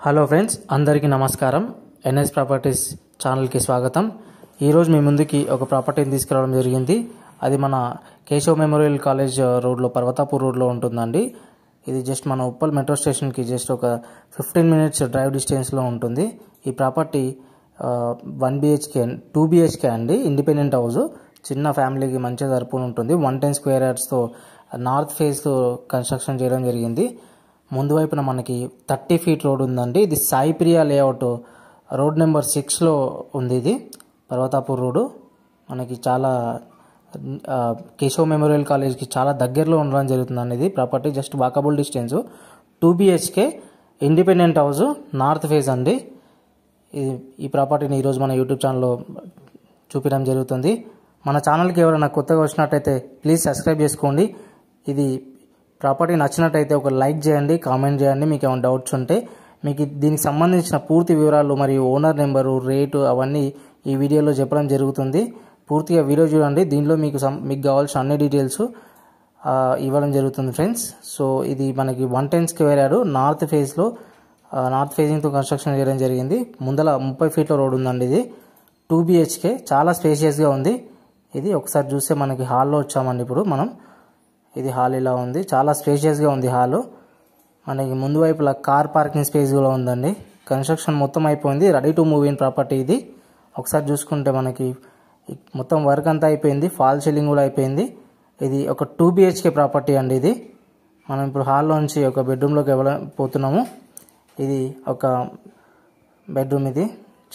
Hello friends, అందరికీ నమస్కారం. NS properties ఛానల్కి స్వాగతం. ఈరోజు మీ ముందుకి ఒక ప్రాపర్టీని తీసుకురావడం జరిగింది. అది మన కేశవ్ మెమోరియల్ కాలేజ్ రోడ్లో, పర్వతాపూర్ రోడ్లో ఉంటుందండి. ఇది జస్ట్ మన ఉప్పల్ మెట్రో స్టేషన్కి జస్ట్ ఒక 15 మినిట్స్ డ్రైవ్ డిస్టెన్స్లో ఉంటుంది. ఈ ప్రాపర్టీ 1 BHK 2 BHK అండి. ఇండిపెండెంట్ హౌస్, చిన్న ఫ్యామిలీకి మంచిగా సరిపోని ఉంటుంది. 110 స్క్వేర్ యార్డ్స్తో నార్త్ ఫేస్తో కన్స్ట్రక్షన్ చేయడం జరిగింది. ముందు వైపున మనకి 30 ఫీట్ రోడ్ ఉందండి. ఇది Sai Priya layout road number 6లో ఉంది. ఇది పర్వతాపూర్ రోడ్డు మనకి చాలా కేశవ్ మెమోరియల్ కాలేజ్కి చాలా దగ్గరలో ఉండడం జరుగుతుందండి. ఇది property just walkable distance. 2 BHK independent house, north face అండి. ఈ ప్రాపర్టీని ఈరోజు మన యూట్యూబ్ ఛానల్లో చూపించడం జరుగుతుంది. మన ఛానల్కి ఎవరైనా కొత్తగా వచ్చినట్టయితే ప్లీజ్ సబ్స్క్రైబ్ చేసుకోండి. ఇది ప్రాపర్టీ నచ్చినట్టయితే ఒక లైక్ చేయండి, కామెంట్ చేయండి. మీకు ఏమైనా డౌట్స్ ఉంటే, మీకు దీనికి సంబంధించిన పూర్తి వివరాలు మరియు ఓనర్ నెంబరు, రేటు అవన్నీ ఈ వీడియోలో చెప్పడం జరుగుతుంది. పూర్తిగా వీడియో చూడండి. దీనిలో మీకు కావాల్సిన అన్ని డీటెయిల్స్ ఇవ్వడం జరుగుతుంది ఫ్రెండ్స్. సో ఇది మనకి 110 స్క్వేర్ యార్డ్ నార్త్ ఫేస్లో, నార్త్ ఫేసింగ్తో కన్స్ట్రక్షన్ చేయడం జరిగింది. ముందల 30 ఫీట్ల రోడ్ ఉందండి. ఇది 2 BHK, చాలా స్పేషియస్గా ఉంది. ఇది ఒకసారి చూస్తే మనకి హాల్లో వచ్చామండి. ఇప్పుడు మనం ఇది హాల్ ఇలా ఉంది, చాలా స్పేషియస్గా ఉంది హాలు. మనకి ముందు వైపులా కార్ పార్కింగ్ స్పేస్ కూడా ఉందండి. కన్స్ట్రక్షన్ మొత్తం అయిపోయింది, ready to move in property ఇది. ఒకసారి చూసుకుంటే మనకి మొత్తం వర్క్ అంతా అయిపోయింది, ఫాల్ సీలింగ్ కూడా అయిపోయింది. ఇది ఒక 2 BHK ప్రాపర్టీ అండి. ఇది మనం ఇప్పుడు హాల్లోంచి ఒక బెడ్రూమ్లోకి పోతున్నాము. ఇది ఒక బెడ్రూమ్, ఇది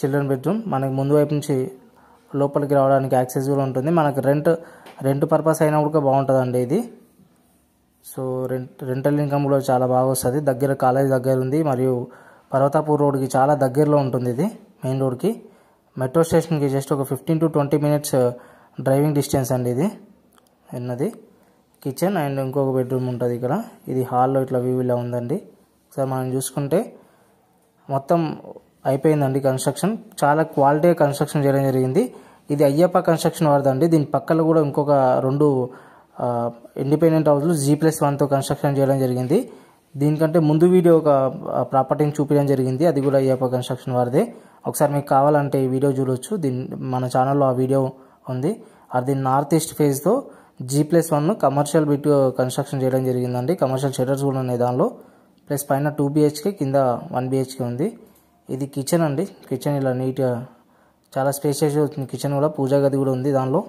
చిల్డ్రన్ బెడ్రూమ్. మనకి ముందు వైపు నుంచి లోపలికి రావడానికి యాక్సెస్ కూడా ఉంటుంది. మనకు రెంట్ పర్పస్ అయినా కూడా బాగుంటుందండి ఇది. సో రెంటల్ ఇన్కమ్ కూడా చాలా బాగా వస్తుంది. దగ్గర కాలేజ్ దగ్గర ఉంది, మరియు పర్వతాపూర్ రోడ్కి చాలా దగ్గరలో ఉంటుంది. ఇది మెయిన్ రోడ్కి, మెట్రో స్టేషన్కి జస్ట్ ఒక 15 to 20 మినిట్స్ డ్రైవింగ్ డిస్టెన్స్ అండి. ఇది ఉన్నది కిచెన్ అండ్ ఇంకొక బెడ్రూమ్ ఉంటుంది ఇక్కడ. ఇది హాల్లో ఇట్లా వ్యూ ఇలా ఉందండి. ఒకసారి మనం చూసుకుంటే మొత్తం అయిపోయిందండి కన్స్ట్రక్షన్. చాలా క్వాలిటీగా కన్స్ట్రక్షన్ చేయడం జరిగింది. ఇది అయ్యప్ప కన్స్ట్రక్షన్ వాడదండి. దీని పక్కన కూడా ఇంకొక 2 ఇండిపెండెంట్ హౌస్లు G+1తో కన్స్ట్రక్షన్ చేయడం జరిగింది. దీనికంటే ముందు వీడియో ఒక ప్రాపర్టీని చూపించడం జరిగింది, అది కూడా అయ్యప్ప కన్స్ట్రక్షన్ వారిదే. ఒకసారి మీకు కావాలంటే ఈ వీడియో చూడొచ్చు. మన ఛానల్లో ఆ వీడియో ఉంది. అది నార్త్ ఈస్ట్ ఫేజ్తో G+1 కమర్షియల్ బిట్ కన్స్ట్రక్షన్ చేయడం జరిగిందండి. కమర్షియల్ షెటర్స్ కూడా ఉన్నాయి దానిలో. ప్లస్ పైన 2 BHK, కింద 1 BHK ఉంది. ఇది కిచెన్ అండి. కిచెన్ ఇలా నీట్గా చాలా స్పేషియస్గా వచ్చింది. కిచెన్ కూడా, పూజా గది కూడా ఉంది దానిలో.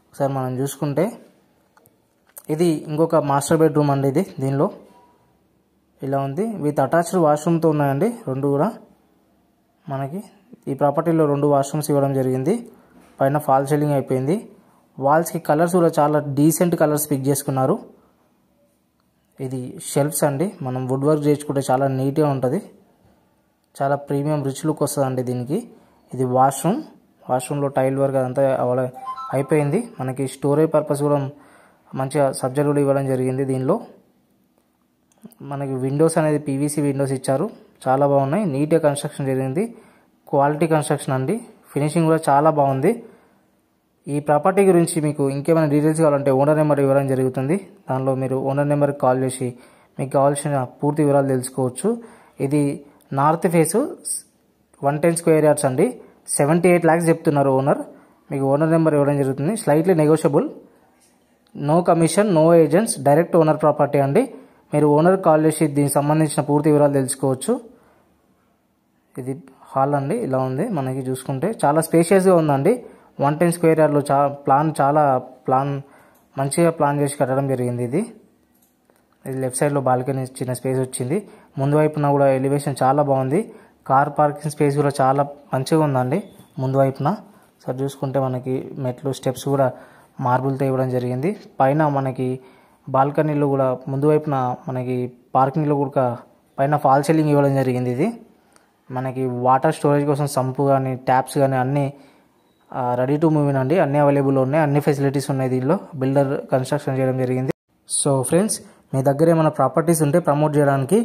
ఒకసారి మనం చూసుకుంటే ఇది ఇంకొక మాస్టర్ బెడ్రూమ్ అండి. ఇది దీనిలో ఇలా ఉంది, విత్ అటాచ్డ్ వాష్రూమ్తో ఉన్నాయండి 2 కూడా. మనకి ఈ ప్రాపర్టీలో 2 వాష్రూమ్స్ ఇవ్వడం జరిగింది. పైన ఫాల్ సీలింగ్ అయిపోయింది. వాల్స్కి కలర్స్ కూడా చాలా డీసెంట్ కలర్స్ పిక్ చేసుకున్నారు. ఇది షెల్ఫ్స్ అండి. మనం వుడ్ వర్క్ చేసుకుంటే చాలా నీట్గా ఉంటుంది, చాలా ప్రీమియం రిచ్ లుక్ వస్తుందండి దీనికి. ఇది వాష్రూమ్లో టైల్ వర్క్ అదంతా అయిపోయింది. మనకి స్టోరేజ్ పర్పస్ కూడా మంచిగా సబ్జెక్ట్ కూడా ఇవ్వడం జరిగింది. దీనిలో మనకి విండోస్ అనేది PVC విండోస్ ఇచ్చారు, చాలా బాగున్నాయి. నీట్గా కన్స్ట్రక్షన్ జరిగింది, క్వాలిటీ కన్స్ట్రక్షన్ అండి. ఫినిషింగ్ కూడా చాలా బాగుంది. ఈ ప్రాపర్టీ గురించి మీకు ఇంకేమైనా డీటెయిల్స్ కావాలంటే ఓనర్ నెంబర్ ఇవ్వడం జరుగుతుంది. దానిలో మీరు ఓనర్ నెంబర్కి కాల్ చేసి మీకు కావాల్సిన పూర్తి వివరాలు తెలుసుకోవచ్చు. ఇది నార్త్ ఫేసు 110 స్క్వేర్ యార్డ్స్ అండి. 78 lakhs చెప్తున్నారు ఓనర్. మీకు ఓనర్ నెంబర్ ఇవ్వడం జరుగుతుంది. Slightly negotiable, no commission, no agents, direct owner property అండి. మీరు ఓనర్ కాల్ చేసి దీనికి సంబంధించిన పూర్తి వివరాలు తెలుసుకోవచ్చు. ఇది హాల్ అండి, ఇలా ఉంది. మనకి చూసుకుంటే చాలా స్పేషియస్గా ఉందండి. 110 స్క్వేర్ యార్డ్లో ప్లాన్ మంచిగా ప్లాన్ చేసి కట్టడం జరిగింది. ఇది లెఫ్ట్ సైడ్లో బాల్కనీ చిన్న స్పేస్ వచ్చింది. ముందు వైపున కూడా ఎలివేషన్ చాలా బాగుంది. కార్ పార్కింగ్ స్పేస్ కూడా చాలా మంచిగా ఉందండి ముందు వైపున. సార్ చూసుకుంటే మనకి మెట్లు, స్టెప్స్ కూడా మార్బుల్తో ఇవ్వడం జరిగింది. పైన మనకి బాల్కనీలో కూడా ముందు వైపున మనకి పార్కింగ్లో కూడా పైన ఫాల్ సీలింగ్ ఇవ్వడం జరిగింది. ఇది మనకి వాటర్ స్టోరేజ్ కోసం సంపు కానీ, ట్యాప్స్ కానీ అన్నీ రెడీ టు మూవ్ ఇన్ అండి. అన్నీ అవైలబుల్ ఉన్నాయి, అన్ని ఫెసిలిటీస్ ఉన్నాయి దీనిలో. బిల్డర్ కన్స్ట్రక్షన్ చేయడం జరిగింది. సో ఫ్రెండ్స్, మీ దగ్గర ఏమైనా ప్రాపర్టీస్ ఉంటే ప్రమోట్ చేయడానికి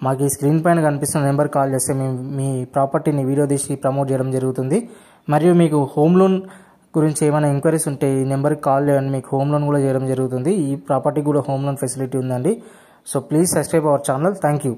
మాకు ఈ స్క్రీన్ పైన కనిపిస్తున్న నెంబర్ కాల్ చేస్తే మేము మీ ప్రాపర్టీని వీడియో తీసి ప్రమోట్ చేయడం జరుగుతుంది. మరియు మీకు హోమ్ లోన్ గురించి ఏమైనా ఎంక్వైరీస్ ఉంటే ఈ నెంబర్కి కాల్ చేయండి, మీకు హోమ్ లోన్ కూడా చేయడం జరుగుతుంది. ఈ ప్రాపర్టీ కూడా హోమ్ లోన్ ఫెసిలిటీ ఉందండి. So please subscribe our channel. Thank you.